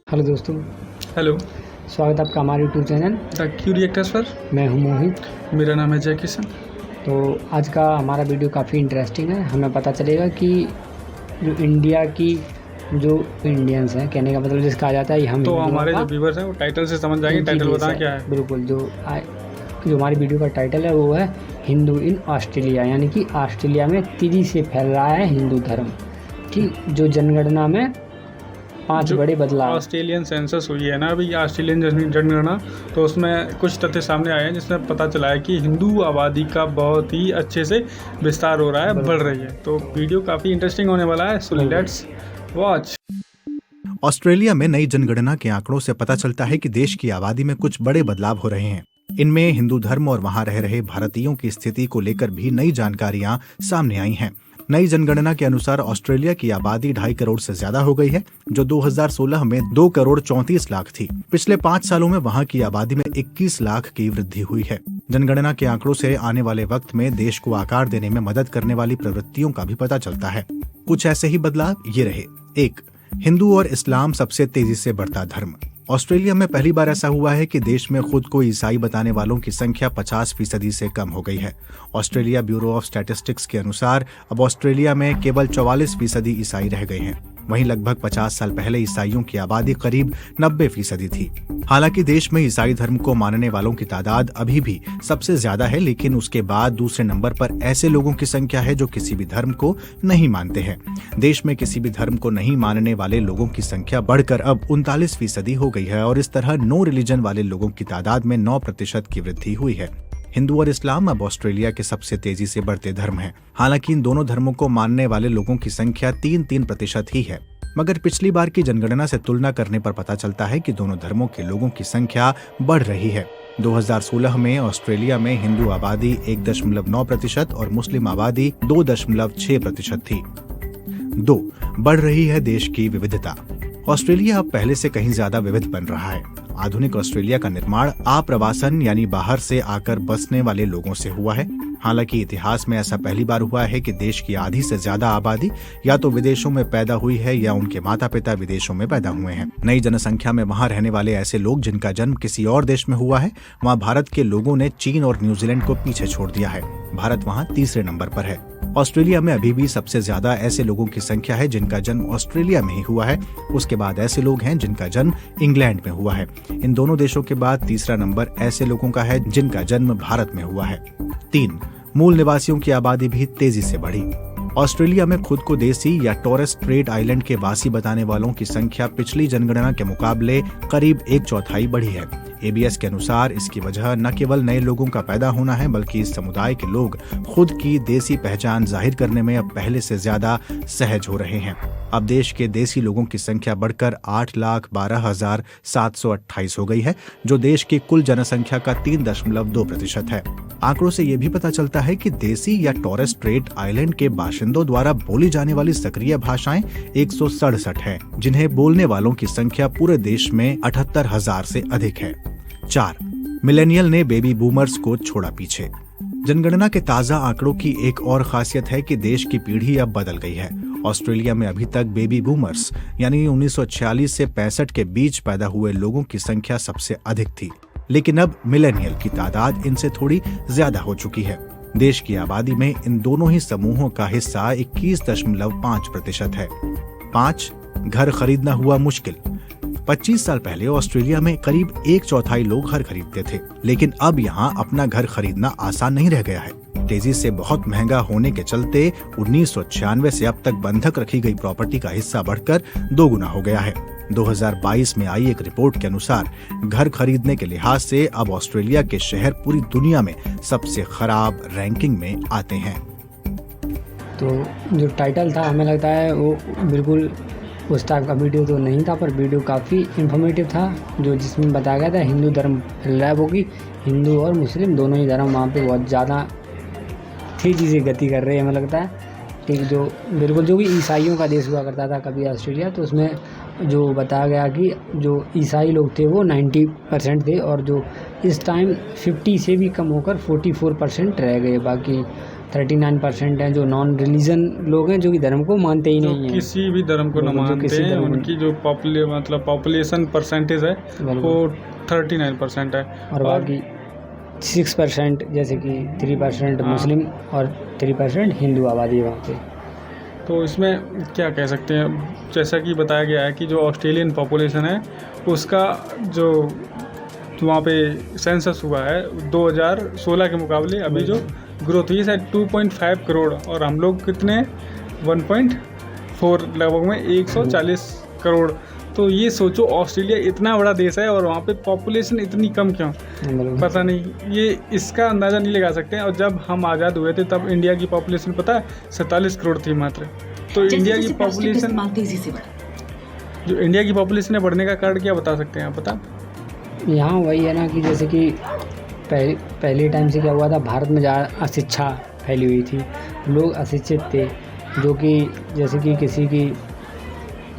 Hello दोस्तों, hello. स्वागत है आपका हमारे YouTube channel. The Q reactors पर। मैं हूं मोहित। मेरा नाम है जय किशन। तो आज का हमारा वीडियो काफ़ी इंटरेस्टिंग है। हमें पता चलेगा कि जो इंडिया की जो इंडियंस हैं, कहने का मतलब जिसका आ जाता है, हम तो हिंदुओं हमारे का जो व्यूवर्स हैं वो टाइटल से समझ जाएंगे। एक ही टाइटल देश बताएं है। क्या है। बिल्कुल, जो हमारी वीडियो का टाइटल है वो है हिंदू इन ऑस्ट्रेलिया, यानी कि ऑस्ट्रेलिया में तेज़ी से फैल रहा है हिंदू धर्म। ठीक, जो जनगणना में 5 जो बड़े बदलाव। ऑस्ट्रेलियन सेंसस हुई है ना अभी, ऑस्ट्रेलियन जनगणना, तो उसमें कुछ तथ्य सामने आए हैं जिसमें पता चला है कि हिंदू आबादी का बहुत ही अच्छे से विस्तार हो रहा है, बढ़ रही है। तो वीडियो काफ़ी इंटरेस्टिंग होने वाला है, सो लेट्स वॉच। ऑस्ट्रेलिया में नई जनगणना के आंकड़ों से पता चलता है कि देश की आबादी में कुछ बड़े बदलाव हो रहे हैं। इनमें हिंदू धर्म और वहां रह रहे भारतीयों की स्थिति को लेकर भी नई जानकारियां सामने आई हैं। नई जनगणना के अनुसार ऑस्ट्रेलिया की आबादी 2.5 करोड़ से ज्यादा हो गई है, जो 2016 में 2 करोड़ 34 लाख थी। पिछले 5 सालों में वहां की आबादी में 21 लाख की वृद्धि हुई है। जनगणना के आंकड़ों से आने वाले वक्त में देश को आकार देने में मदद करने वाली प्रवृत्तियों का भी पता चलता है। कुछ ऐसे ही बदलाव ये रहे। 1. हिंदू और इस्लाम सबसे तेजी से बढ़ता धर्म। ऑस्ट्रेलिया में पहली बार ऐसा हुआ है कि देश में खुद को ईसाई बताने वालों की संख्या 50% से कम हो गई है। ऑस्ट्रेलिया ब्यूरो ऑफ स्टैटिस्टिक्स के अनुसार अब ऑस्ट्रेलिया में केवल 44% ईसाई रह गए हैं। वहीं लगभग 50 साल पहले ईसाइयों की आबादी करीब 90% थी। हालांकि देश में ईसाई धर्म को मानने वालों की तादाद अभी भी सबसे ज्यादा है, लेकिन उसके बाद दूसरे नंबर पर ऐसे लोगों की संख्या है जो किसी भी धर्म को नहीं मानते हैं। देश में किसी भी धर्म को नहीं मानने वाले लोगों की संख्या बढ़कर अब 39% हो गई है, और इस तरह नो रिलीजन वाले लोगों की तादाद में 9% की वृद्धि हुई है। हिंदू और इस्लाम अब ऑस्ट्रेलिया के सबसे तेजी से बढ़ते धर्म हैं। हालांकि इन दोनों धर्मों को मानने वाले लोगों की संख्या 3% ही है, मगर पिछली बार की जनगणना से तुलना करने पर पता चलता है कि दोनों धर्मों के लोगों की संख्या बढ़ रही है। 2016 में ऑस्ट्रेलिया में हिंदू आबादी 1.9% और मुस्लिम आबादी 2.6% थी। 2. बढ़ रही है देश की विविधता। ऑस्ट्रेलिया अब पहले से कहीं ज्यादा विविध बन रहा है। आधुनिक ऑस्ट्रेलिया का निर्माण आप्रवासन यानी बाहर से आकर बसने वाले लोगों से हुआ है। हालांकि इतिहास में ऐसा पहली बार हुआ है कि देश की आधी से ज्यादा आबादी या तो विदेशों में पैदा हुई है या उनके माता पिता विदेशों में पैदा हुए हैं। नई जनसंख्या में वहां रहने वाले ऐसे लोग जिनका जन्म किसी और देश में हुआ है, वहां भारत के लोगों ने चीन और न्यूजीलैंड को पीछे छोड़ दिया है। भारत वहां तीसरे नंबर पर है। ऑस्ट्रेलिया में अभी भी सबसे ज्यादा ऐसे लोगों की संख्या है जिनका जन्म ऑस्ट्रेलिया में ही हुआ है। उसके बाद ऐसे लोग हैं जिनका जन्म इंग्लैंड में हुआ है। इन दोनों देशों के बाद तीसरा नंबर ऐसे लोगों का है जिनका जन्म भारत में हुआ है। 3. मूल निवासियों की आबादी भी तेजी से बढ़ी। ऑस्ट्रेलिया में खुद को देसी या टोरेस स्ट्रेट आइलैंड के वासी बताने वालों की संख्या पिछली जनगणना के मुकाबले करीब 1/4 बढ़ी है। एबीएस के अनुसार इसकी वजह न केवल नए लोगों का पैदा होना है, बल्कि इस समुदाय के लोग खुद की देसी पहचान जाहिर करने में अब पहले से ज्यादा सहज हो रहे हैं। अब देश के देसी लोगों की संख्या बढ़कर 8,12,728 हो गई है, जो देश की कुल जनसंख्या का 3.2% है। आंकड़ों से यह भी पता चलता है कि देसी या टोरेस स्ट्रेट आइलैंड के बाशिंदों द्वारा बोली जाने वाली सक्रिय भाषाएं 167 है, जिन्हें बोलने वालों की संख्या पूरे देश में 78,000 से अधिक है। 4. मिलेनियल ने बेबी बूमर्स को छोड़ा पीछे। जनगणना के ताजा आंकड़ों की एक और खासियत है कि देश की पीढ़ी अब बदल गई है। ऑस्ट्रेलिया में अभी तक बेबी बूमर्स यानी 1946 से 65 के बीच पैदा हुए लोगों की संख्या सबसे अधिक थी, लेकिन अब मिलेनियल की तादाद इनसे थोड़ी ज्यादा हो चुकी है। देश की आबादी में इन दोनों ही समूहों का हिस्सा 21.5% है। 5. घर खरीदना हुआ मुश्किल। 25 साल पहले ऑस्ट्रेलिया में करीब 1/4 लोग घर खरीदते थे, लेकिन अब यहाँ अपना घर खरीदना आसान नहीं रह गया है। तेजी से बहुत महंगा होने के चलते 1996 से अब तक बंधक रखी गई प्रॉपर्टी का हिस्सा बढ़कर 2 गुना हो गया है। 2022 में आई एक रिपोर्ट के अनुसार घर खरीदने के लिहाज से अब ऑस्ट्रेलिया के शहर पूरी दुनिया में सबसे खराब रैंकिंग में आते हैं। तो जो टाइटल था, हमें लगता है वो बिल्कुल उस टाइप का वीडियो तो नहीं था, पर वीडियो काफ़ी इन्फॉर्मेटिव था, जो जिसमें बताया गया था हिंदू धर्म फैल रहा है, वो कि हिंदू और मुस्लिम दोनों ही धर्म वहाँ पे बहुत ज़्यादा तेज़ी से गति कर रहे हैं, हमें लगता है। ठीक, जो बिल्कुल जो भी ईसाइयों का देश हुआ करता था कभी ऑस्ट्रेलिया, तो उसमें जो बताया गया कि जो ईसाई लोग थे वो 90% थे, और जो इस टाइम 50 से भी कम होकर 44% रह गए। बाकी 39% हैं जो नॉन रिलीजन लोग हैं, जो कि धर्म को मानते ही जो नहीं हैं। किसी भी धर्म को न बिल्कुल, जो मानते किसी हैं, धर्म को उनकी जो पॉपुलेशन परसेंटेज है बिल्कुल। वो 39% है। और बाकी 6% जैसे कि 3% हाँ। मुस्लिम और 3% हिंदू आबादी है वहाँ पे। तो इसमें क्या कह सकते हैं, जैसा कि बताया गया है कि जो ऑस्ट्रेलियन पॉपुलेशन है उसका जो वहाँ पे सेंसस हुआ है 2016 के मुकाबले अभी जो ग्रोथ हुई है 2.5 करोड़, और हम लोग कितने 1.4 लगभग में 140 करोड़। तो ये सोचो ऑस्ट्रेलिया इतना बड़ा देश है और वहाँ पे पॉपुलेशन इतनी कम क्यों, बिल्कुल। पता नहीं, ये इसका अंदाज़ा नहीं लगा सकते हैं। और जब हम आज़ाद हुए थे तब इंडिया की पॉपुलेशन पता है 47 करोड़ थी मात्र। तो इंडिया की पॉपुलेशन, तेजी से बढ़ा। जो इंडिया की पॉपुलेशन है बढ़ने का कारण क्या बता सकते हैं आप, पता? यहाँ वही है ना कि जैसे कि पहले टाइम से क्या हुआ था, भारत में ज़्यादा अशिक्षा फैली हुई थी, लोग अशिक्षित थे, जो कि जैसे कि किसी की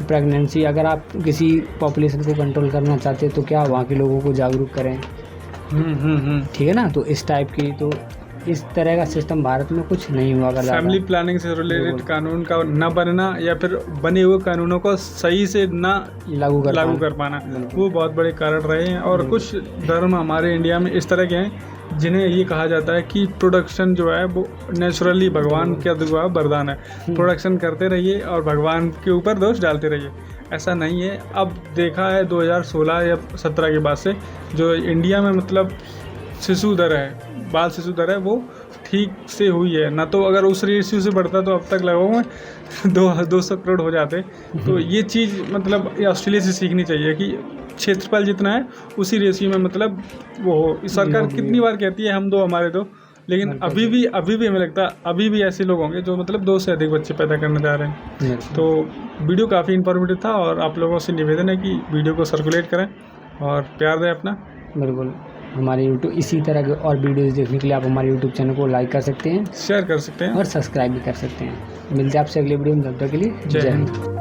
प्रेगनेंसी, अगर आप किसी पॉपुलेशन को कंट्रोल करना चाहते हैं तो क्या वहाँ के लोगों को जागरूक करें, ठीक है ना। तो इस टाइप की, तो इस तरह का सिस्टम भारत में कुछ नहीं हुआ करता था। फैमिली प्लानिंग से रिलेटेड बिल्कुल। कानून का न बनना या फिर बने हुए कानूनों को सही से ना लागू कर पाना, बिल्कुल। वो बहुत बड़े कारण रहे हैं। और कुछ धर्म हमारे इंडिया में इस तरह के हैं जिन्हें ये कहा जाता है कि प्रोडक्शन जो है वो नेचुरली भगवान का दिया वरदान है, प्रोडक्शन करते रहिए और भगवान के ऊपर दोष डालते रहिए। ऐसा नहीं है। अब देखा है 2016 या 17 के बाद से जो इंडिया में मतलब शिशु दर है, बाल शिशु दर है, वो ठीक से हुई है ना। तो अगर उस रेशियो से बढ़ता तो अब तक लगभग 200 करोड़ हो जाते। तो ये चीज़ मतलब ऑस्ट्रेलिया से सीखनी चाहिए कि क्षेत्रफल जितना है उसी रेशियो में मतलब वो हो। सरकार कितनी बार कहती है हम दो हमारे दो, लेकिन अभी भी हमें लगता है अभी भी ऐसे लोग होंगे जो मतलब 2 से अधिक बच्चे पैदा करने जा रहे हैं। तो वीडियो काफ़ी इन्फॉर्मेटिव था और आप लोगों से निवेदन है कि वीडियो को सर्कुलेट करें और प्यार दें अपना। बिल्कुल। हमारे यूट्यूब इसी तरह के और वीडियोस देखने के लिए आप हमारे यूट्यूब चैनल को लाइक कर सकते हैं, शेयर कर सकते हैं और सब्सक्राइब भी कर सकते हैं। मिलते हैं आपसे अगले वीडियो में, तब तक के लिए जय जय हिंद। हिंद।